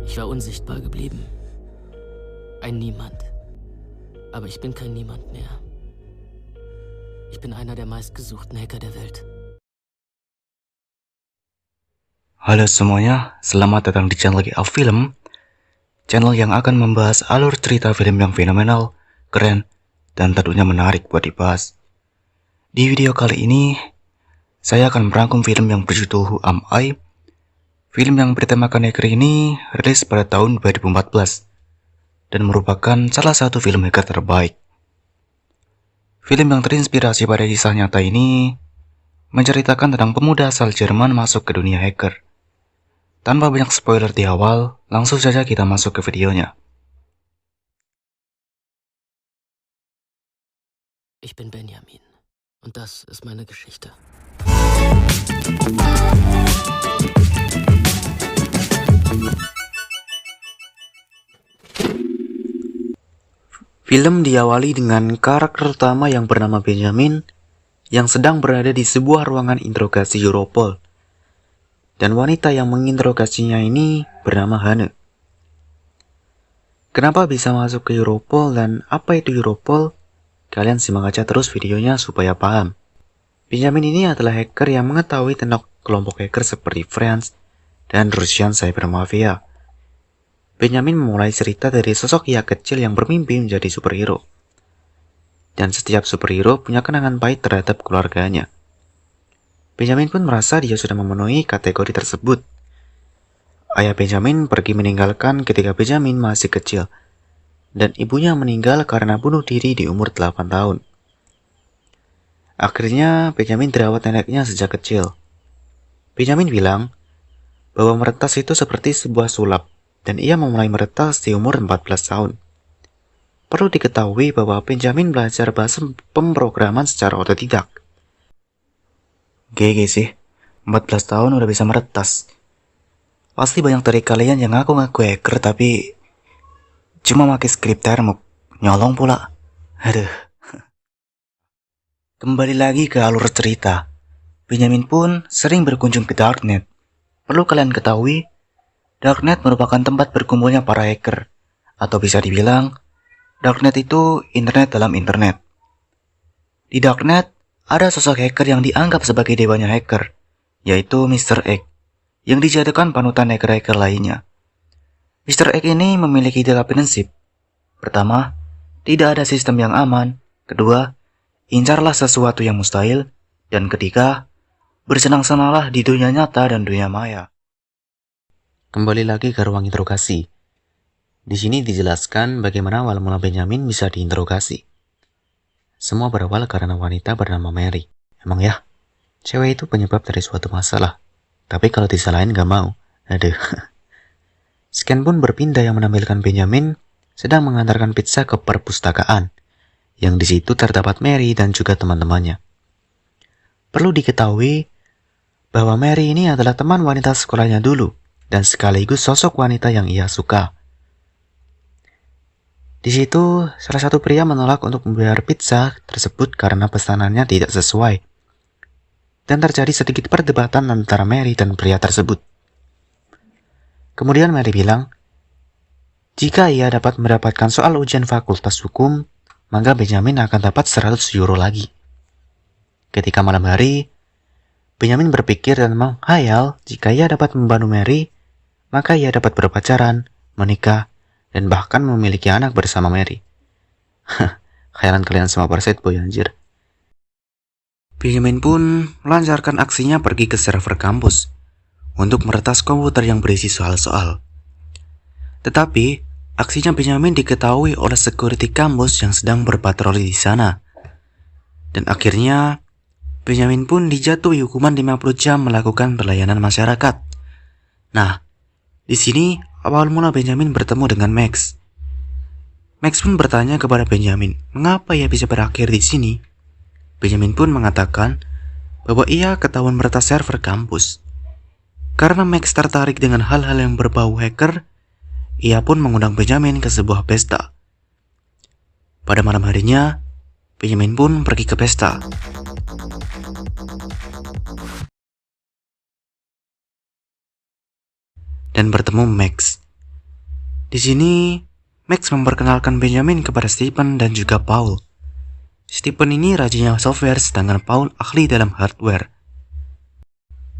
Ich war unsichtbar geblieben. Ein Niemand. Aber ich bin kein Niemand mehr. Ich bin einer der meistgesuchten Hacker der Welt. Halo semuanya, selamat datang di channel GA Film. Channel yang akan membahas alur cerita film yang fenomenal, keren, dan tentunya menarik buat dibahas. Di video kali ini, saya akan merangkum film yang berjudul Who Am I. Film yang bertemakan hacker ini rilis pada tahun 2014 dan merupakan salah satu film hacker terbaik. Film yang terinspirasi pada kisah nyata ini menceritakan tentang pemuda asal Jerman masuk ke dunia hacker. Tanpa banyak spoiler di awal, langsung saja kita masuk ke videonya. Ich bin Benjamin und das ist meine Geschichte. Film diawali dengan karakter utama yang bernama Benjamin yang sedang berada di sebuah ruangan interogasi Europol. Dan wanita yang menginterogasinya ini bernama Hane. Kenapa bisa masuk ke Europol dan apa itu Europol? Kalian simak aja terus videonya supaya paham. Benjamin ini adalah hacker yang mengetahui tentang kelompok hacker seperti France dan Russian Cyber Mafia. Benjamin memulai cerita dari sosok ia kecil yang bermimpi menjadi superhero. Dan setiap superhero punya kenangan pahit terhadap keluarganya. Benjamin pun merasa dia sudah memenuhi kategori tersebut. Ayah Benjamin pergi meninggalkan ketika Benjamin masih kecil. Dan ibunya meninggal karena bunuh diri di umur 8 tahun. Akhirnya Benjamin dirawat neneknya sejak kecil. Benjamin bilang bahwa meretas itu seperti sebuah sulap. Dan ia memulai meretas di umur 14 tahun. Perlu diketahui bahwa Benjamin belajar bahasa pemrograman secara otodidak. GG sih, 14 tahun udah bisa meretas. Pasti banyak dari kalian yang ngaku-ngaku hacker tapi cuma pakai skrip termuk, nyolong pula. Aduh. Kembali lagi ke alur cerita. Benjamin pun sering berkunjung ke Darknet. Perlu kalian ketahui, Darknet merupakan tempat berkumpulnya para hacker, atau bisa dibilang, Darknet itu internet dalam internet. Di Darknet, ada sosok hacker yang dianggap sebagai dewanya hacker, yaitu Mr. X, yang dijadikan panutan hacker-hacker lainnya. Mr. X ini memiliki 3 prinsip. Pertama, tidak ada sistem yang aman. Kedua, incarlah sesuatu yang mustahil. Dan ketiga, bersenang-senanglah di dunia nyata dan dunia maya. Kembali lagi ke ruang interogasi. Di sini dijelaskan bagaimana awal mula Benjamin bisa diinterogasi. Semua berawal karena wanita bernama Mary. Emang ya, cewek itu penyebab dari suatu masalah. Tapi kalau disalahin gak mau. Aduh. Scan pun berpindah yang menampilkan Benjamin sedang mengantarkan pizza ke perpustakaan. Yang di situ terdapat Mary dan juga teman-temannya. Perlu diketahui bahwa Mary ini adalah teman wanita sekolahnya dulu. Dan sekaligus sosok wanita yang ia suka. Di situ, salah satu pria menolak untuk membayar pizza tersebut karena pesanannya tidak sesuai. Dan terjadi sedikit perdebatan antara Mary dan pria tersebut. Kemudian Mary bilang, jika ia dapat mendapatkan soal ujian fakultas hukum, maka Benjamin akan dapat 100 euro lagi. Ketika malam hari, Benjamin berpikir dan menghayal jika ia dapat membantu Mary, maka ia dapat berpacaran, menikah, dan bahkan memiliki anak bersama Mary. Khayalan kalian semua perset boy anjir. Benjamin pun melancarkan aksinya pergi ke server kampus untuk meretas komputer yang berisi soal-soal. Tetapi, aksinya Benjamin diketahui oleh security kampus yang sedang berpatroli di sana. Dan akhirnya, Benjamin pun dijatuhi hukuman 50 jam melakukan pelayanan masyarakat. Nah, di sini awal mula Benjamin bertemu dengan Max. Max pun bertanya kepada Benjamin, mengapa ia bisa berakhir di sini? Benjamin pun mengatakan bahwa ia ketahuan meretas server kampus. Karena Max tertarik dengan hal-hal yang berbau hacker, ia pun mengundang Benjamin ke sebuah pesta. Pada malam harinya, Benjamin pun pergi ke pesta. dan bertemu Max. Di sini, Max memperkenalkan Benjamin kepada Stephen dan juga Paul. Stephen ini rajinnya software, sedangkan Paul ahli dalam hardware.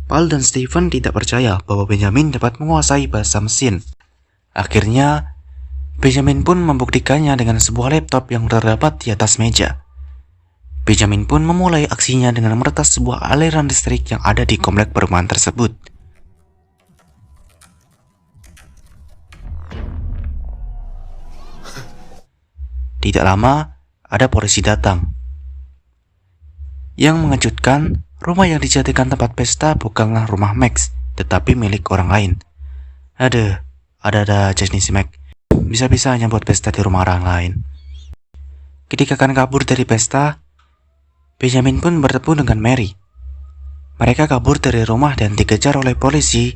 Paul dan Stephen tidak percaya bahwa Benjamin dapat menguasai bahasa mesin. Akhirnya, Benjamin pun membuktikannya dengan sebuah laptop yang terdapat di atas meja. Benjamin pun memulai aksinya dengan meretas sebuah aliran listrik yang ada di komplek perumahan tersebut. Tidak lama, ada polisi datang. Yang mengejutkan, rumah yang dijadikan tempat pesta bukanlah rumah Max, tetapi milik orang lain. Ada aja nih si Max. Bisa-bisanya buat pesta di rumah orang lain. Ketika akan kabur dari pesta, Benjamin pun bertemu dengan Mary. Mereka kabur dari rumah dan dikejar oleh polisi,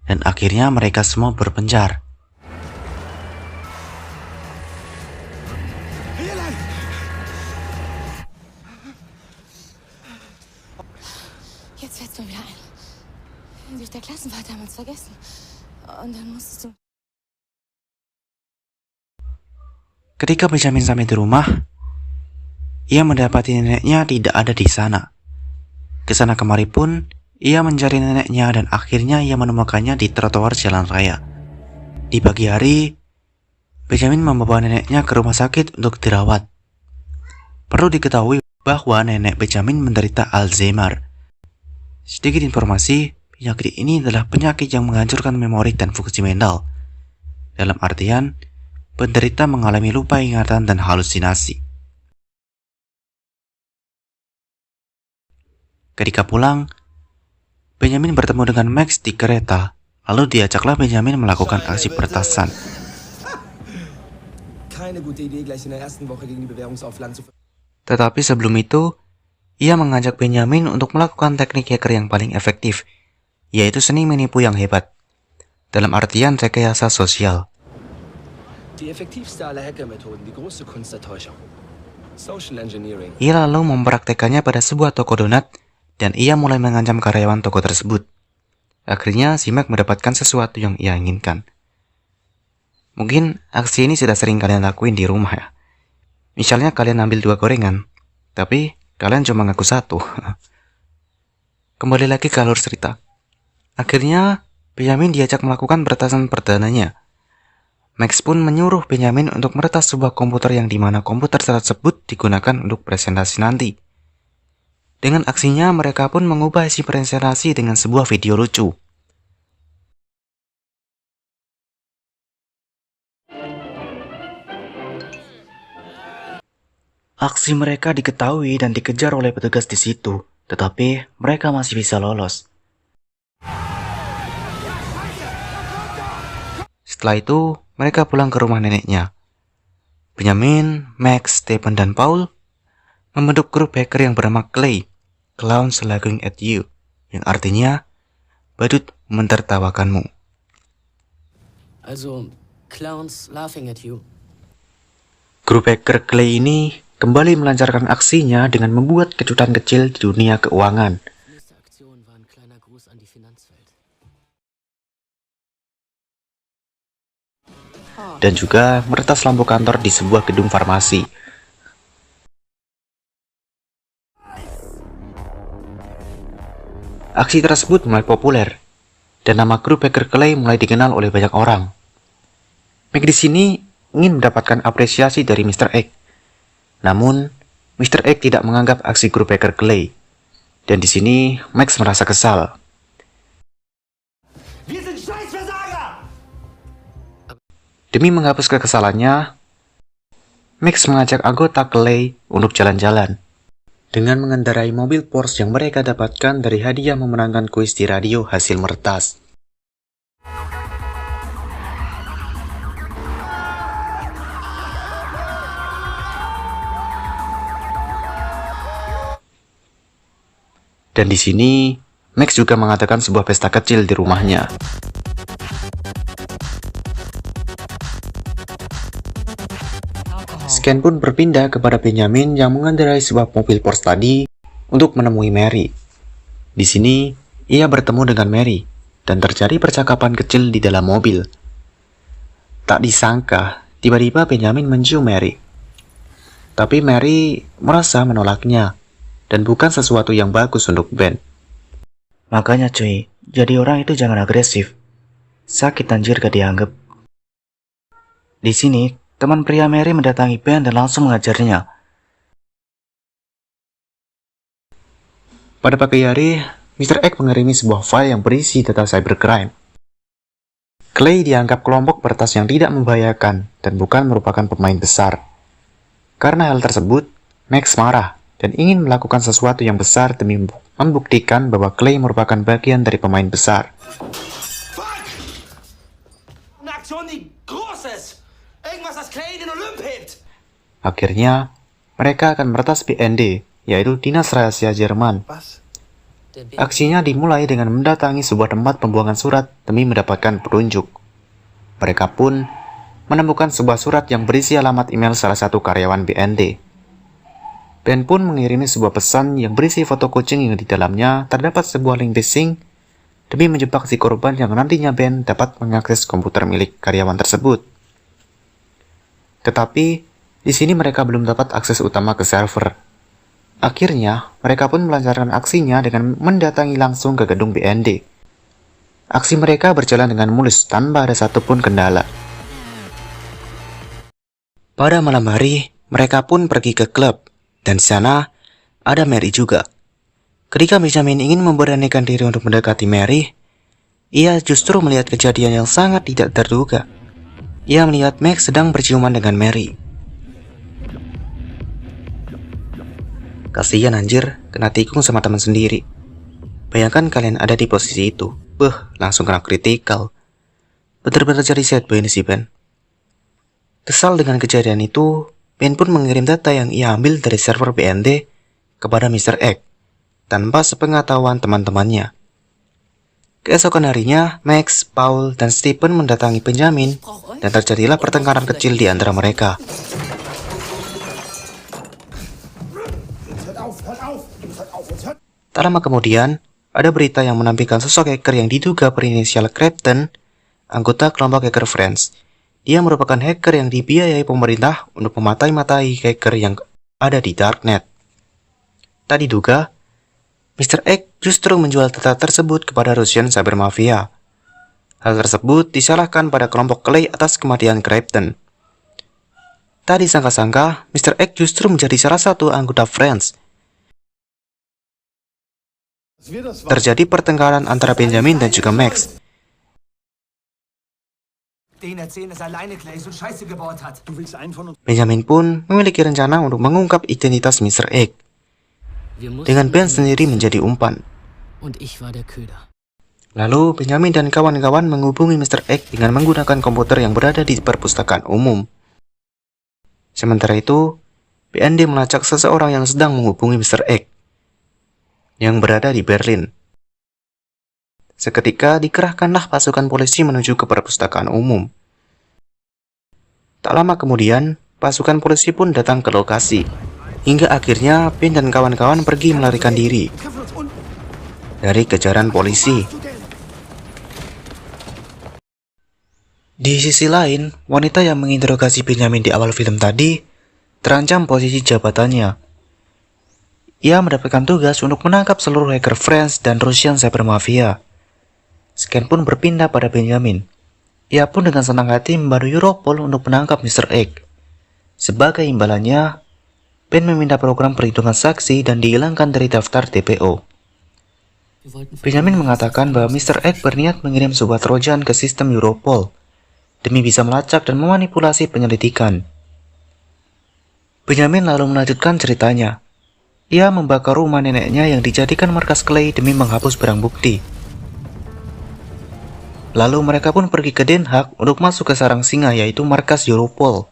dan akhirnya mereka semua berpencar. Jetzt fällt's mir wieder ein. Durch der Klassenfahrt haben wir uns vergessen. Und dann musstest du... Ketika Benjamin sampai di rumah, ia mendapati neneknya tidak ada di sana. Kesana kemari pun, ia mencari neneknya dan akhirnya ia menemukannya di trotoar jalan raya. Di pagi hari, Benjamin membawa neneknya ke rumah sakit untuk dirawat. Perlu diketahui bahwa nenek Benjamin menderita Alzheimer. Sedikit informasi, penyakit ini adalah penyakit yang menghancurkan memori dan fungsi mental. Dalam artian, penderita mengalami lupa ingatan dan halusinasi. Ketika pulang, Benjamin bertemu dengan Max di kereta, lalu diajaklah Benjamin melakukan aksi peretasan. Tetapi sebelum itu, ia mengajak Benjamin untuk melakukan teknik hacker yang paling efektif, yaitu seni menipu yang hebat, dalam artian rekayasa sosial. Ia lalu mempraktekannya pada sebuah toko donat, dan ia mulai mengancam karyawan toko tersebut. Akhirnya, si Mac mendapatkan sesuatu yang ia inginkan. Mungkin aksi ini sudah sering kalian lakuin di rumah ya. Misalnya kalian ambil 2 gorengan, tapi kalian cuma ngaku 1. Kembali lagi ke alur cerita. Akhirnya, Benjamin diajak melakukan peretasan perdananya. Max pun menyuruh Benjamin untuk meretas sebuah komputer yang dimana komputer tersebut digunakan untuk presentasi nanti. Dengan aksinya, mereka pun mengubah isi presentasi dengan sebuah video lucu. Aksi mereka diketahui dan dikejar oleh petugas di situ, tetapi mereka masih bisa lolos. Setelah itu, mereka pulang ke rumah neneknya. Benjamin, Max, Stephen, dan Paul membentuk grup hacker yang bernama Clay, Clowns Laughing at You, yang artinya badut mentertawakanmu. Also, Clowns laughing at you. Grup hacker Clay ini kembali melancarkan aksinya dengan membuat kejutan kecil di dunia keuangan. Nächste Aktion war ein kleiner Gruß an die Finanzwelt. Dan juga meretas lampu kantor di sebuah gedung farmasi. Aksi tersebut mulai populer, dan nama grup hacker Clay mulai dikenal oleh banyak orang. Mac di sini ingin mendapatkan apresiasi dari Mr. X. Namun, Mr. X tidak menganggap aksi grup hacker Clay. Dan di sini, Max merasa kesal. Demi menghapus kekesalannya, Max mengajak anggota Clay untuk jalan-jalan dengan mengendarai mobil Porsche yang mereka dapatkan dari hadiah memenangkan kuis di radio hasil meretas. Dan di sini, Max juga mengadakan sebuah pesta kecil di rumahnya. Scan pun berpindah kepada Benjamin yang mengendarai sebuah mobil Porsche tadi untuk menemui Mary. Di sini, ia bertemu dengan Mary dan terjadi percakapan kecil di dalam mobil. Tak disangka, tiba-tiba Benjamin mencium Mary. Tapi Mary merasa menolaknya, dan bukan sesuatu yang bagus untuk Ben. Makanya cuy, jadi orang itu jangan agresif. Sakit anjir gak dianggap. Di sini, teman pria Mary mendatangi Ben dan langsung mengajarnya. Pada pagi hari, Mr. X mengirimi sebuah file yang berisi data cybercrime. Clay dianggap kelompok peretas yang tidak membahayakan dan bukan merupakan pemain besar. Karena hal tersebut, Max marah dan ingin melakukan sesuatu yang besar demi membuktikan bahwa Clay merupakan bagian dari pemain besar. Akhirnya, mereka akan meretas BND, yaitu Dinas Rahasia Jerman. Aksinya dimulai dengan mendatangi sebuah tempat pembuangan surat demi mendapatkan petunjuk. Mereka pun menemukan sebuah surat yang berisi alamat email salah satu karyawan BND. Ben pun mengirimi sebuah pesan yang berisi foto kucing yang di dalamnya terdapat sebuah link phishing demi menjebak si korban yang nantinya Ben dapat mengakses komputer milik karyawan tersebut. Tetapi, di sini mereka belum dapat akses utama ke server. Akhirnya, mereka pun melancarkan aksinya dengan mendatangi langsung ke gedung BND. Aksi mereka berjalan dengan mulus tanpa ada satupun kendala. Pada malam hari, mereka pun pergi ke klub, dan di sana ada Mary juga. Ketika Benjamin ingin memberanikan diri untuk mendekati Mary, ia justru melihat kejadian yang sangat tidak terduga. Ia melihat Max sedang berciuman dengan Mary. Kasian anjir, kena tikung sama teman sendiri. Bayangkan kalian ada di posisi itu. Langsung kena kritikal. Bener-bener jadi sad boy ini si Ben. Kesal dengan kejadian itu, Ben pun mengirim data yang ia ambil dari server BND kepada Mr. X, tanpa sepengetahuan teman-temannya. Keesokan harinya, Max, Paul, dan Stephen mendatangi Benjamin, dan terjadilah pertengkaran kecil di antara mereka. Tak lama kemudian, ada berita yang menampilkan sosok hacker yang diduga berinisial Captain, anggota kelompok hacker Friends. Dia merupakan hacker yang dibiayai pemerintah untuk mematai-matai hacker yang ada di Darknet. Tak diduga, Mr. X justru menjual data tersebut kepada Russian Cyber Mafia. Hal tersebut disalahkan pada kelompok Clay atas kematian Captain. Tak disangka-sangka, Mr. X justru menjadi salah satu anggota Friends. Terjadi pertengkaran antara Benjamin dan juga Max. Benjamin pun memiliki rencana untuk mengungkap identitas Mr. X, dengan Ben sendiri menjadi umpan. Lalu Benjamin dan kawan-kawan menghubungi Mr. X dengan menggunakan komputer yang berada di perpustakaan umum. Sementara itu, BND melacak seseorang yang sedang menghubungi Mr. X yang berada di Berlin. Seketika dikerahkanlah pasukan polisi menuju ke perpustakaan umum. Tak lama kemudian, pasukan polisi pun datang ke lokasi. Hingga akhirnya Ben dan kawan-kawan pergi melarikan diri dari kejaran polisi. Di sisi lain, wanita yang menginterogasi Benjamin di awal film tadi terancam posisi jabatannya. Ia mendapatkan tugas untuk menangkap seluruh hacker Friends dan Russian Cyber Mafia. Scan pun berpindah pada Benjamin. Ia pun dengan senang hati membantu Europol untuk menangkap Mr. X. Sebagai imbalannya, Ben meminta program perlindungan saksi dan dihilangkan dari daftar DPO. Benjamin mengatakan bahwa Mr. X berniat mengirim sebuah trojan ke sistem Europol demi bisa melacak dan memanipulasi penyelidikan. Benjamin lalu melanjutkan ceritanya. Ia membakar rumah neneknya yang dijadikan markas Clay demi menghapus barang bukti. Lalu mereka pun pergi ke Den Haag untuk masuk ke sarang singa, yaitu markas Europol.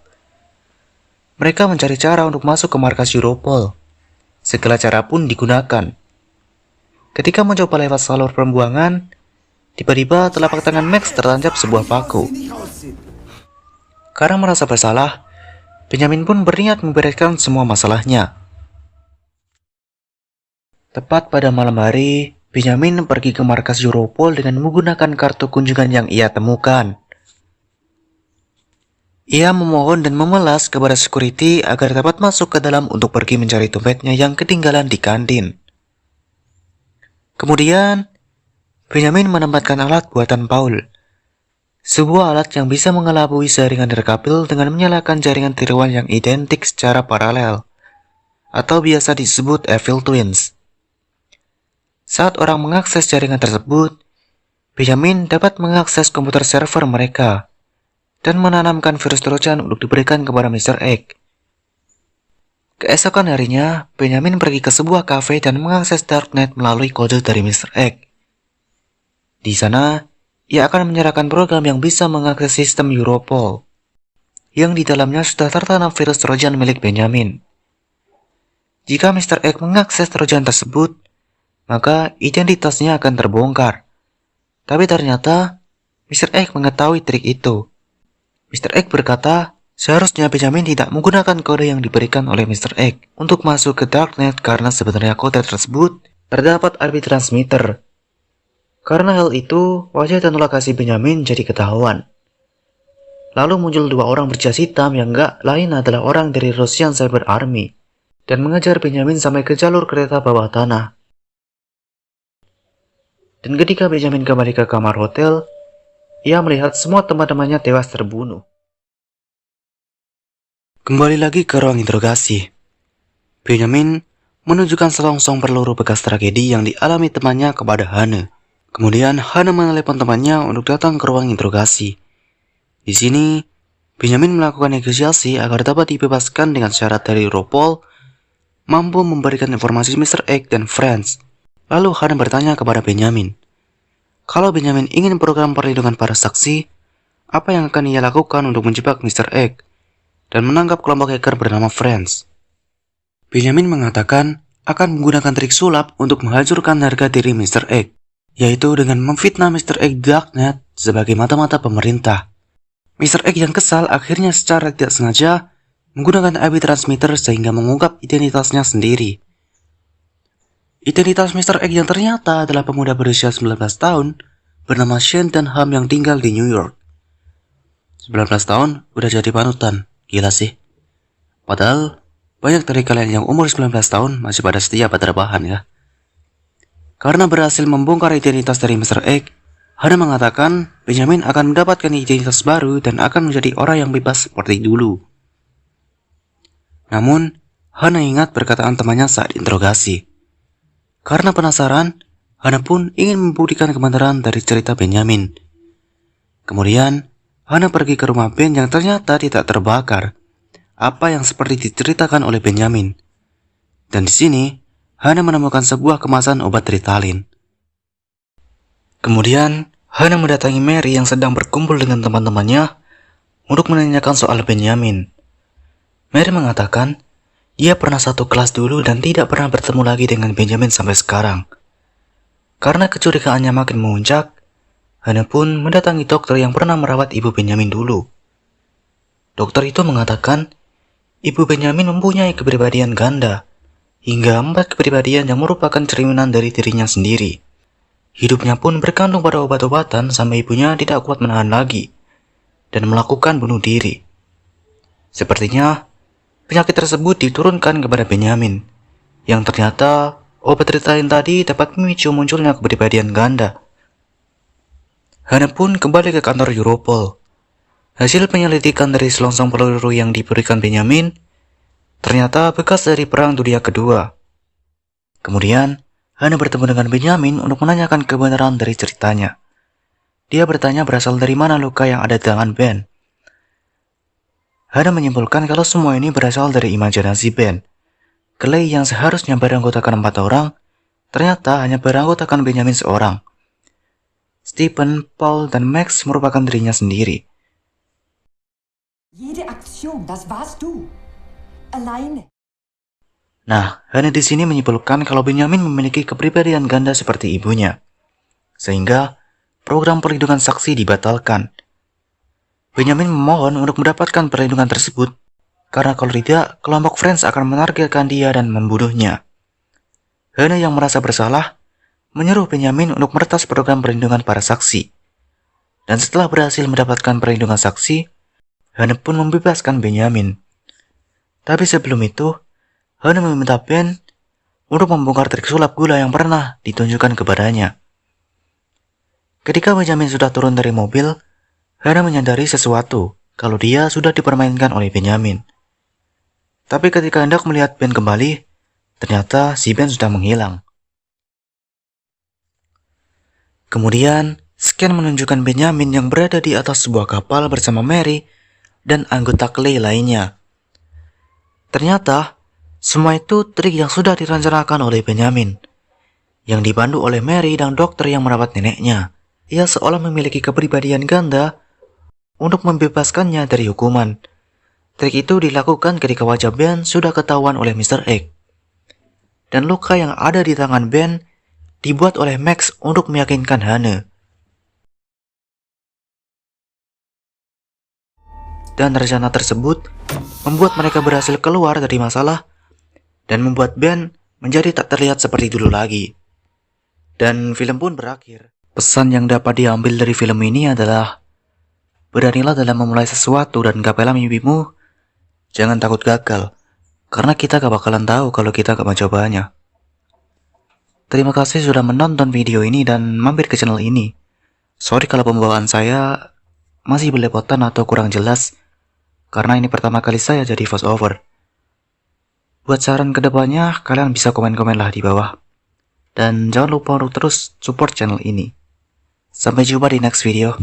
Mereka mencari cara untuk masuk ke markas Europol. Segala cara pun digunakan. Ketika mencoba lewat salur pembuangan, tiba-tiba telapak tangan Max tertancap sebuah paku. Karena merasa bersalah, Benjamin pun berniat membereskan semua masalahnya. Tepat pada malam hari, Benjamin pergi ke markas Europol dengan menggunakan kartu kunjungan yang ia temukan. Ia memohon dan memelas kepada security agar dapat masuk ke dalam untuk pergi mencari dompetnya yang ketinggalan di kantin. Kemudian, Benjamin menempatkan alat buatan Paul, sebuah alat yang bisa mengelabui jaringan nirkabel dengan menyalakan jaringan tiruan yang identik secara paralel, atau biasa disebut Evil Twins. Saat orang mengakses jaringan tersebut, Benjamin dapat mengakses komputer server mereka dan menanamkan virus Trojan untuk diberikan kepada Mr. X. Keesokan harinya, Benjamin pergi ke sebuah kafe dan mengakses darknet melalui kode dari Mr. X. Di sana, ia akan menyerahkan program yang bisa mengakses sistem Europol, yang di dalamnya sudah tertanam virus Trojan milik Benjamin. Jika Mr. X mengakses Trojan tersebut, maka identitasnya akan terbongkar. Tapi ternyata, Mr. X mengetahui trik itu. Mr. X berkata, seharusnya Benjamin tidak menggunakan kode yang diberikan oleh Mr. X untuk masuk ke darknet karena sebenarnya kode tersebut terdapat IP transmitter. Karena hal itu, wajah dan lokasi Benjamin jadi ketahuan. Lalu muncul dua orang berjas hitam yang gak lain adalah orang dari Russian Cyber Army dan mengejar Benjamin sampai ke jalur kereta bawah tanah. Dan ketika Benjamin kembali ke kamar hotel, ia melihat semua teman-temannya tewas terbunuh. Kembali lagi ke ruang interogasi. Benjamin menunjukkan selongsong peluru bekas tragedi yang dialami temannya kepada Hane. Kemudian Hane menelepon temannya untuk datang ke ruang interogasi. Di sini, Benjamin melakukan negosiasi agar dapat dibebaskan dengan syarat dari Europol mampu memberikan informasi Mr. X dan Friends. Lalu Hane bertanya kepada Benjamin, kalau Benjamin ingin program perlindungan para saksi, apa yang akan ia lakukan untuk menjebak Mr. X dan menangkap kelompok hacker bernama Friends? Benjamin mengatakan akan menggunakan trik sulap untuk menghancurkan harga diri Mr. X, yaitu dengan memfitnah Mr. X Darknet sebagai mata-mata pemerintah. Mr. X yang kesal akhirnya secara tidak sengaja menggunakan IP transmitter sehingga mengungkap identitasnya sendiri. Identitas Mr. X yang ternyata adalah pemuda berusia 19 tahun bernama Shane Dunham yang tinggal di New York. 19 tahun udah jadi panutan, gila sih. Padahal banyak dari kalian yang umur 19 tahun masih pada setia pada rebahan ya. Karena berhasil membongkar identitas dari Mr. X, Hane mengatakan Benjamin akan mendapatkan identitas baru dan akan menjadi orang yang bebas seperti dulu. Namun, Hane ingat perkataan temannya saat interogasi. Karena penasaran, Hane pun ingin membuktikan kebenaran dari cerita Benjamin. Kemudian, Hane pergi ke rumah Ben yang ternyata tidak terbakar, apa yang seperti diceritakan oleh Benjamin. Dan di sini, Hane menemukan sebuah kemasan obat Ritalin. Kemudian, Hane mendatangi Mary yang sedang berkumpul dengan teman-temannya untuk menanyakan soal Benjamin. Mary mengatakan, dia pernah satu kelas dulu dan tidak pernah bertemu lagi dengan Benjamin sampai sekarang. Karena kecurigaannya makin memuncak, Hane pun mendatangi dokter yang pernah merawat ibu Benjamin dulu. Dokter itu mengatakan, ibu Benjamin mempunyai kepribadian ganda, hingga 4 kepribadian yang merupakan cerminan dari dirinya sendiri. Hidupnya pun bergantung pada obat-obatan sampai ibunya tidak kuat menahan lagi, dan melakukan bunuh diri. Sepertinya, penyakit tersebut diturunkan kepada Benjamin, yang ternyata obat Ritalin tadi dapat memicu munculnya kepribadian ganda. Hane pun kembali ke kantor Europol. Hasil penyelidikan dari selongsong peluru yang diberikan Benjamin, ternyata bekas dari Perang Dunia Kedua. Kemudian, Hane bertemu dengan Benjamin untuk menanyakan kebenaran dari ceritanya. Dia bertanya berasal dari mana luka yang ada di tangan Ben. Hane menyimpulkan kalau semua ini berasal dari imajinasi Ben. Clay yang seharusnya beranggotakan 4 orang, ternyata hanya beranggotakan Benjamin seorang. Stephen, Paul, dan Max merupakan dirinya sendiri. Jede Aktion, das warst du. Alleine. Nah, Hane di sini menyimpulkan kalau Benjamin memiliki kepribadian ganda seperti ibunya, sehingga program perlindungan saksi dibatalkan. Benjamin memohon untuk mendapatkan perlindungan tersebut, karena kalau tidak, kelompok Friends akan menargetkan dia dan membunuhnya. Hane yang merasa bersalah, menyuruh Benjamin untuk meretas program perlindungan para saksi. Dan setelah berhasil mendapatkan perlindungan saksi, Hane pun membebaskan Benjamin. Tapi sebelum itu, Hane meminta Ben untuk membongkar trik sulap gula yang pernah ditunjukkan kepadanya. Ketika Benjamin sudah turun dari mobil, Hane menyadari sesuatu kalau dia sudah dipermainkan oleh Benjamin. Tapi ketika hendak melihat Ben kembali, ternyata si Ben sudah menghilang. Kemudian, scan menunjukkan Benjamin yang berada di atas sebuah kapal bersama Mary dan anggota Clay lainnya. Ternyata, semua itu trik yang sudah direncanakan oleh Benjamin, yang dibantu oleh Mary dan dokter yang merawat neneknya. Ia seolah memiliki kepribadian ganda untuk membebaskannya dari hukuman. Trik itu dilakukan ketika wajah Ben sudah ketahuan oleh Mr. X. Dan luka yang ada di tangan Ben dibuat oleh Max untuk meyakinkan Hane. Dan rencana tersebut membuat mereka berhasil keluar dari masalah dan membuat Ben menjadi tak terlihat seperti dulu lagi. Dan film pun berakhir. Pesan yang dapat diambil dari film ini adalah, beranilah dalam memulai sesuatu dan gapailah mimpimu. Jangan takut gagal, karena kita gak bakalan tahu kalau kita gak mencobanya. Terima kasih sudah menonton video ini dan mampir ke channel ini. Sorry kalau pembawaan saya masih belepotan atau kurang jelas, karena ini pertama kali saya jadi voice over. Buat saran kedepannya, kalian bisa komen-komen lah di bawah. Dan jangan lupa untuk terus support channel ini. Sampai jumpa di next video.